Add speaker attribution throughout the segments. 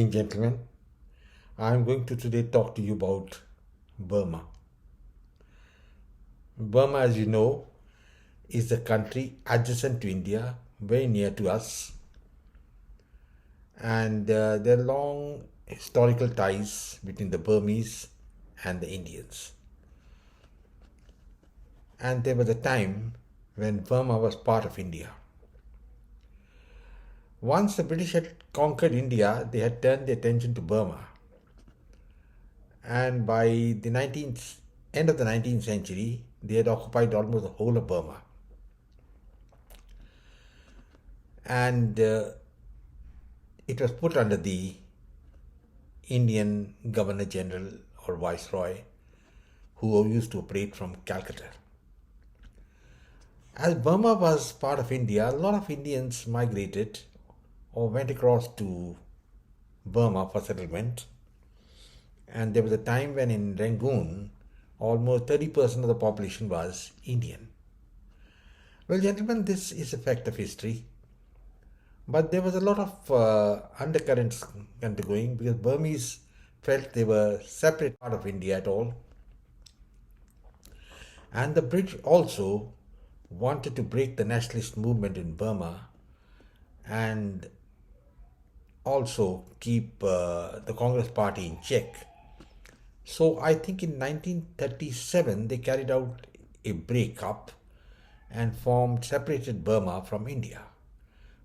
Speaker 1: evening, gentlemen. I'm going to today talk to you about Burma. Burma, as you know, is a country adjacent to India, very near to us, and there are long historical ties between the Burmese and the Indians. And there was a time when Burma was part of India. Once the British had conquered India, they had turned their attention to Burma. And by the end of the 19th century, they had occupied almost the whole of Burma. And it was put under the Indian Governor General or Viceroy, who used to operate from Calcutta. As Burma was part of India, a lot of Indians migrated or went across to Burma for settlement. And there was a time when in Rangoon, almost 30% of the population was Indian. Well, gentlemen, this is a fact of history. But there was a lot of undercurrents undergoing because Burmese felt they were separate part of India at all. And the British also wanted to break the nationalist movement in Burma and also keep the Congress Party in check. So I think in 1937 they carried out a breakup and separated Burma from India.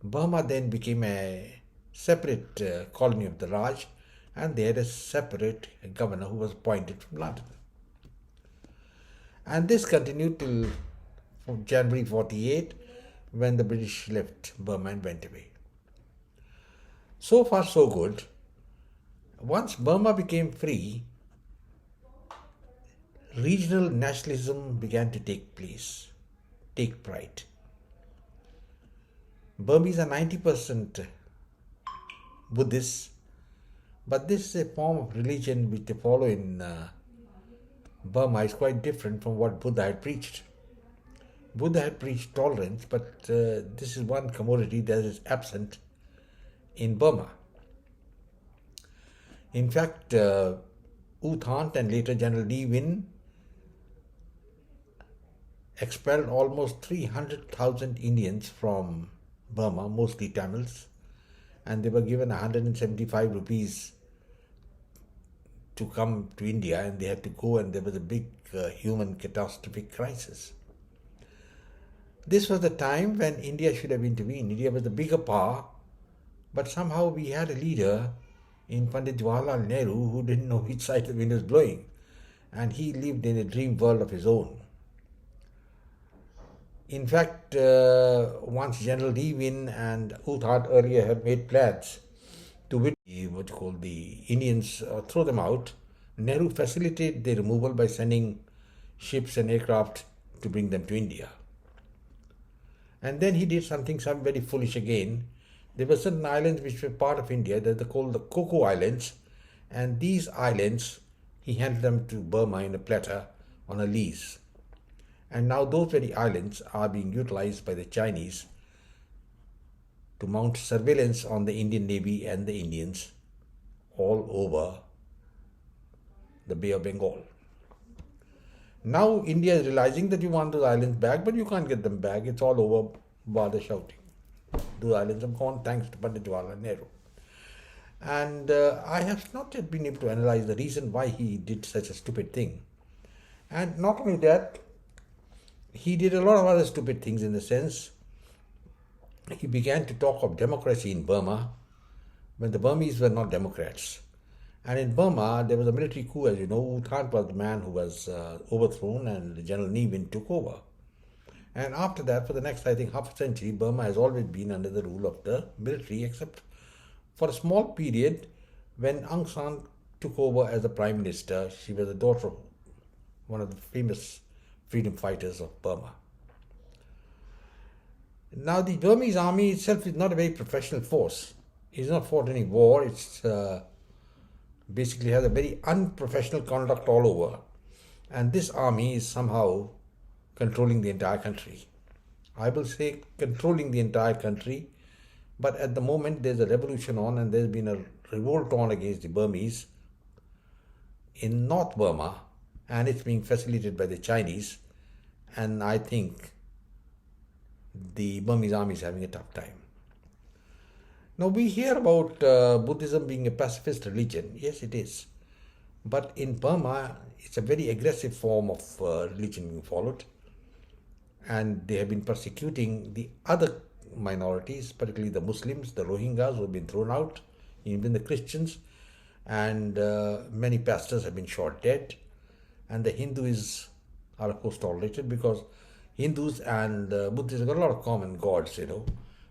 Speaker 1: Burma then became a separate colony of the Raj, and they had a separate governor who was appointed from London. And this continued till January 48 when the British left Burma and went away. So far so good. Once Burma became free, regional nationalism began to take pride. Burmese are 90% Buddhists, but this is a form of religion which they follow in Burma is quite different from what Buddha had preached. Buddha had preached tolerance, but this is one commodity that is absent in Burma. In fact, U Thant and later General Lee Win expelled almost 300,000 Indians from Burma, mostly Tamils, and they were given 175 rupees to come to India, and they had to go, and there was a big human catastrophic crisis. This was the time when India should have intervened. India was the bigger power, but somehow we had a leader in Pandit Jawaharlal Nehru who didn't know which side the wind was blowing, and he lived in a dream world of his own. In fact, once General Lee Win and U Thant earlier had made plans to win the Indians, throw them out, Nehru facilitated their removal by sending ships and aircraft to bring them to India. And then he did something very foolish again. There were certain islands which were part of India that they called the Coco Islands, and these islands he handed them to Burma in a platter on a lease. And now those very islands are being utilized by the Chinese to mount surveillance on the Indian Navy and the Indians all over the Bay of Bengal. Now India is realizing that you want those islands back, but you can't get them back. It's all over, bother shouting. Those islands have gone thanks to Pandit Jawaharlal Nehru. And I have not yet been able to analyze the reason why he did such a stupid thing. And not only that, he did a lot of other stupid things in the sense he began to talk of democracy in Burma when the Burmese were not democrats. And in Burma, there was a military coup, as you know. U Thant was the man who was overthrown and General Lee Win took over. And after that, for the next, I think, half a century, Burma has always been under the rule of the military, except for a small period when Aung San took over as the Prime Minister. She was the daughter of one of the famous freedom fighters of Burma. Now, the Burmese army itself is not a very professional force. It's not fought any war. It's basically has a very unprofessional conduct all over. And this army is somehow controlling the entire country. I will say controlling the entire country, but at the moment there's a revolution on and there's been a revolt on against the Burmese in North Burma, and it's being facilitated by the Chinese. And I think the Burmese army is having a tough time. Now, we hear about Buddhism being a pacifist religion. Yes, it is. But in Burma, it's a very aggressive form of religion being followed. And they have been persecuting the other minorities, particularly the Muslims, the Rohingyas who have been thrown out, even the Christians. And many pastors have been shot dead. And the Hindus are, of course, tolerated because Hindus and Buddhists have got a lot of common gods.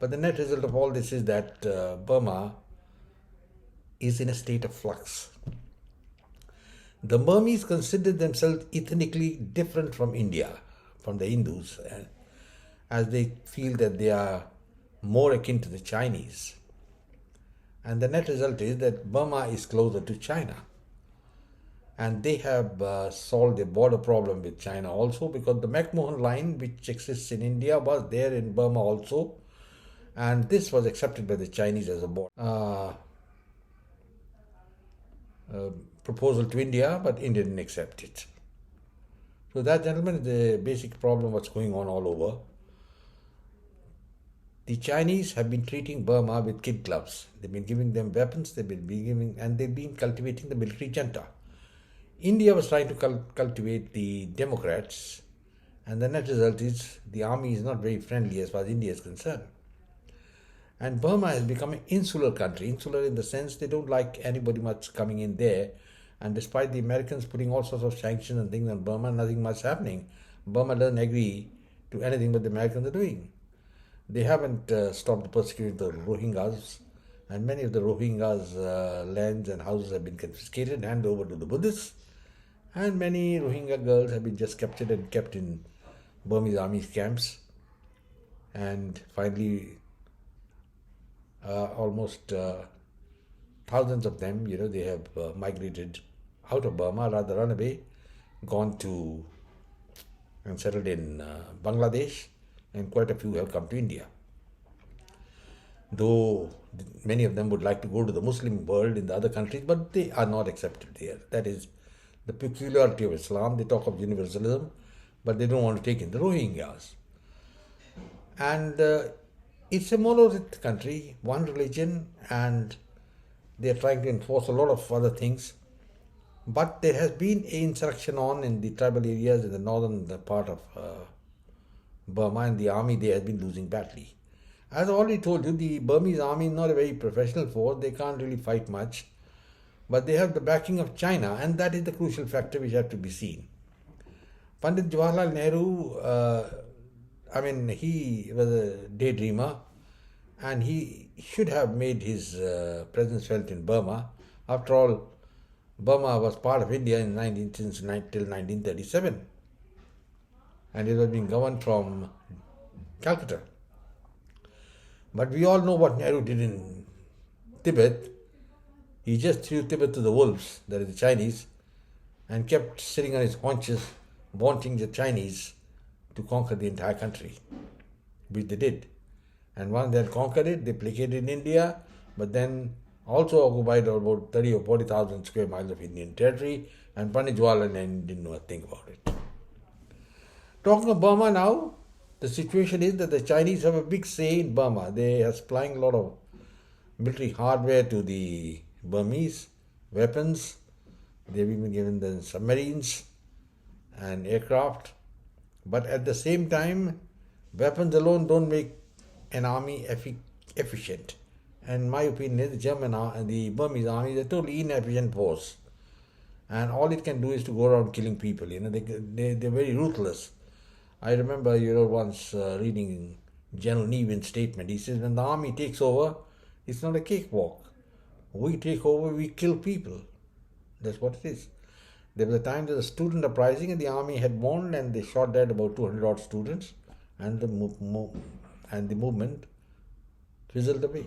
Speaker 1: But the net result of all this is that Burma is in a state of flux. The Burmese consider themselves ethnically different from India, from the Hindus, as they feel that they are more akin to the Chinese. And the net result is that Burma is closer to China. And they have solved the border problem with China also, because the McMahon line, which exists in India, was there in Burma also. And this was accepted by the Chinese as a proposal to India, but India didn't accept it. So that, gentlemen, is the basic problem what's going on all over. The Chinese have been treating Burma with kid gloves. They've been giving them weapons, they've been cultivating the military junta. India was trying to cultivate the Democrats, and the net result is the army is not very friendly as far as India is concerned. And Burma has become an insular country. Insular in the sense they don't like anybody much coming in there. And despite the Americans putting all sorts of sanctions and things on Burma, nothing much happening. Burma doesn't agree to anything that the Americans are doing. They haven't stopped persecuting the Rohingyas. And many of the Rohingyas' lands and houses have been confiscated and handed over to the Buddhists. And many Rohingya girls have been just captured and kept in Burmese army camps. And finally, almost thousands of them, they have migrated out of Burma, rather run away, gone to and settled in Bangladesh, and quite a few have come to India. Though many of them would like to go to the Muslim world in the other countries, but they are not accepted there. That is the peculiarity of Islam. They talk of universalism, but they don't want to take in the Rohingyas. And it's a monolithic country, one religion, and they are trying to enforce a lot of other things. But there has been an insurrection on in the tribal areas in the northern part of Burma, and the army there has been losing badly. As I already told you, the Burmese army is not a very professional force. They can't really fight much. But they have the backing of China, and that is the crucial factor which has to be seen. Pandit Jawaharlal Nehru, he was a daydreamer, and he should have made his presence felt in Burma. After all, Burma was part of India since till 1937, and it was being governed from Calcutta. But we all know what Nehru did in Tibet. He just threw Tibet to the wolves, that is the Chinese, and kept sitting on his haunches, wanting the Chinese to conquer the entire country, which they did. And once they had conquered it, they placated India, but then also occupied about 30 or 40,000 square miles of Indian territory, and Pandit Jawaharlal Nehru didn't know a thing about it. Talking of Burma now, the situation is that the Chinese have a big say in Burma. They are supplying a lot of military hardware to the Burmese, weapons. They've even given them submarines and aircraft. But at the same time, weapons alone don't make an army efficient. And my opinion is the Burmese army is a totally inefficient force. And all it can do is to go around killing people. They're very ruthless. I remember, once reading General Nevin's statement. He says, when the army takes over, it's not a cakewalk. We take over, we kill people. That's what it is. There was a time there was a student uprising and the army had won, and they shot dead about 200 odd students, and the movement fizzled away.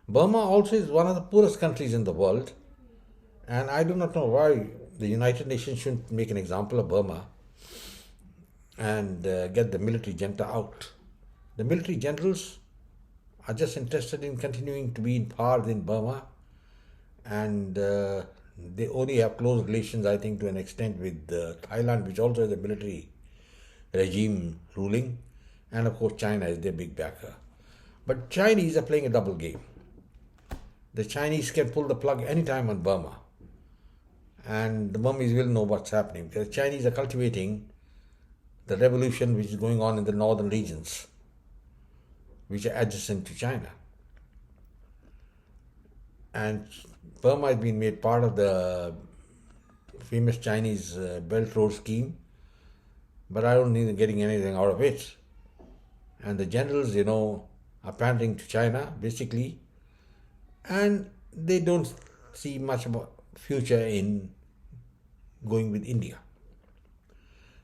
Speaker 1: Burma also is one of the poorest countries in the world, and I do not know why the United Nations shouldn't make an example of Burma and get the military junta out. The military generals are just interested in continuing to be in power in Burma, and they only have close relations, I think, to an extent with Thailand, which also has a military regime ruling, and of course China is their big backer. But Chinese are playing a double game. The Chinese can pull the plug anytime on Burma, and the Burmese will know what's happening. The Chinese are cultivating the revolution which is going on in the northern regions, which are adjacent to China. And Burma has been made part of the famous Chinese Belt Road scheme, but I don't think they're getting anything out of it. And the generals, are pandering to China, basically, and they don't see much of a future in going with India.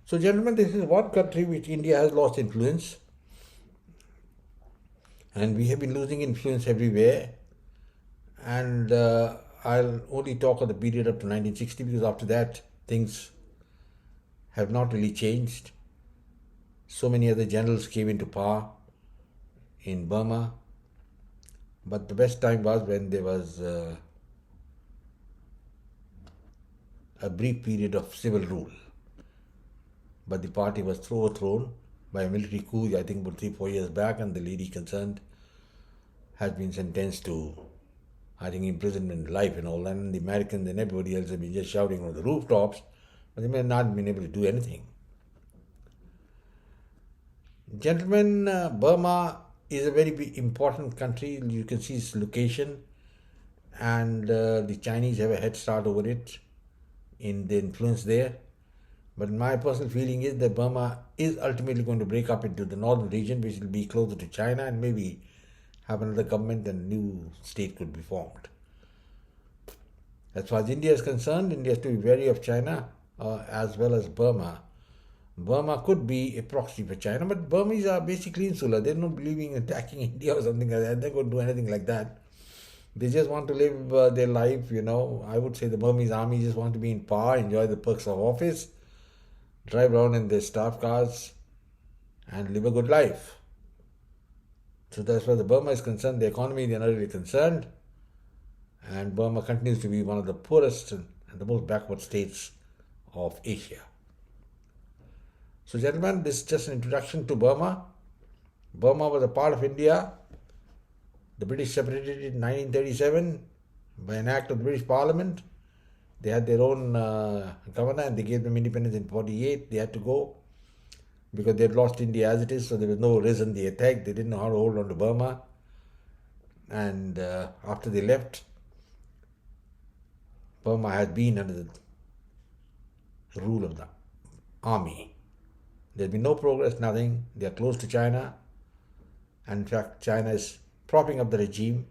Speaker 1: So, gentlemen, this is one country which India has lost influence, and we have been losing influence everywhere. And I'll only talk of the period up to 1960, because after that things have not really changed. So many other generals came into power in Burma, but the best time was when there was a brief period of civil rule. But the party was overthrown by a military coup, I think about 3-4 years back, and the lady concerned has been sentenced to, I think, imprisonment, life and all that, and the Americans and everybody else have been just shouting on the rooftops, but they may not have been able to do anything. Gentlemen, Burma is a very important country. You can see its location, and the Chinese have a head start over it in the influence there. But my personal feeling is that Burma is ultimately going to break up into the northern region, which will be closer to China, and maybe have another government and a new state could be formed. As far as India is concerned, India has to be wary of China as well as Burma. Burma could be a proxy for China, but Burmese are basically insular. They're not believing in attacking India or something like that. They're going to do anything like that. They just want to live their life, I would say the Burmese army just want to be in power, enjoy the perks of office, drive around in their staff cars, and live a good life. So as far as Burma is concerned, the economy, they are not really concerned. And Burma continues to be one of the poorest and the most backward states of Asia. So gentlemen, this is just an introduction to Burma. Burma was a part of India. The British separated it in 1937 by an act of the British Parliament. They had their own governor, and they gave them independence in 1948. They had to go because they had lost India as it is, so there was no reason they attacked. They didn't know how to hold on to Burma. And after they left, Burma has been under the rule of the army. There's been no progress, nothing. They are close to China. And in fact, China is propping up the regime,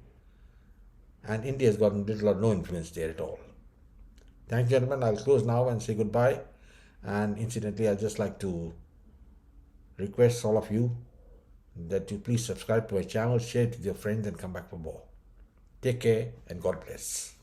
Speaker 1: and India has got little or no influence there at all. Thanks, gentlemen. I'll close now and say goodbye. And incidentally, I'd just like to request all of you that you please subscribe to my channel, share it with your friends, and come back for more. Take care and God bless.